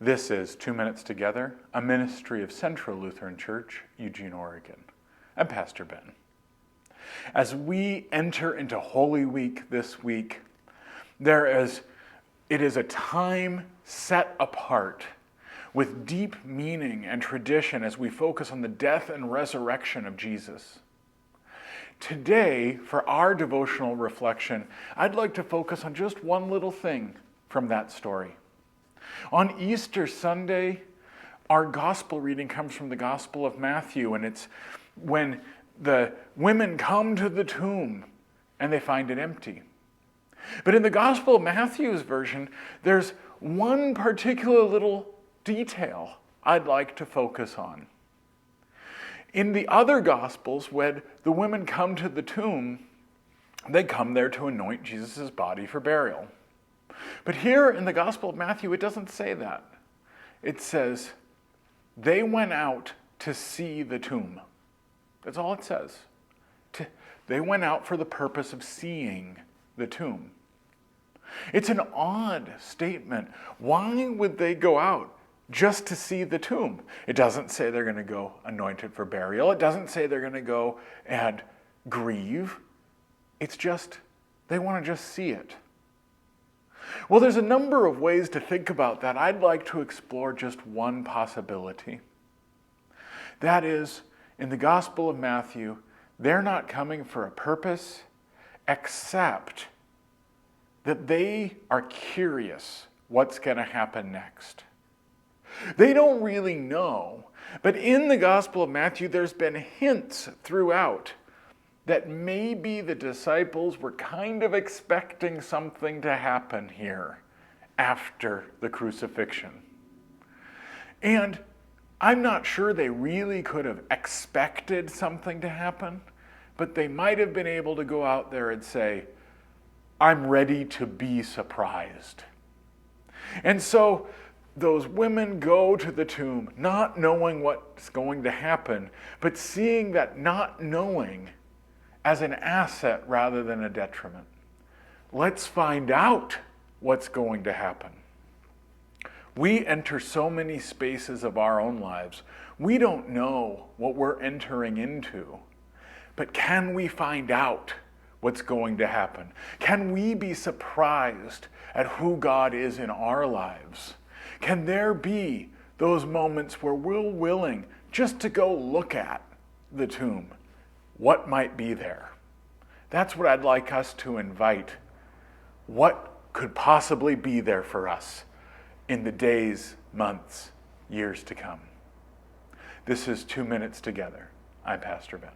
This is 2 Minutes Together, a ministry of Central Lutheran Church, Eugene, Oregon. I'm Pastor Ben. As we enter into Holy Week this week, it is a time set apart with deep meaning and tradition as we focus on the death and resurrection of Jesus. Today, for our devotional reflection, I'd like to focus on just one little thing from that story. On Easter Sunday, our gospel reading comes from the Gospel of Matthew, and it's when the women come to the tomb and they find it empty. But in the Gospel of Matthew's version, there's one particular little detail I'd like to focus on. In the other Gospels, when the women come to the tomb, they come there to anoint Jesus' body for burial. But here in the Gospel of Matthew, it doesn't say that. It says, they went out to see the tomb. That's all it says. They went out for the purpose of seeing the tomb. It's an odd statement. Why would they go out just to see the tomb? It doesn't say they're going to go anoint it for burial. It doesn't say they're going to go and grieve. It's just, they want to just see it. Well, there's a number of ways to think about that. I'd like to explore just one possibility. That is, in the Gospel of Matthew, they're not coming for a purpose, except that they are curious what's going to happen next. They don't really know, but in the Gospel of Matthew, there's been hints throughout that maybe the disciples were kind of expecting something to happen here after the crucifixion. And I'm not sure they really could have expected something to happen, but they might have been able to go out there and say, I'm ready to be surprised. And so those women go to the tomb, not knowing what's going to happen, but seeing that not knowing as an asset rather than a detriment. Let's find out what's going to happen. We enter so many spaces of our own lives. We don't know what we're entering into, but can we find out what's going to happen? Can we be surprised at who God is in our lives? Can there be those moments where we're willing just to go look at the tomb? What might be there? That's what I'd like us to invite. What could possibly be there for us in the days, months, years to come? This is 2 Minutes Together. I'm Pastor Ben.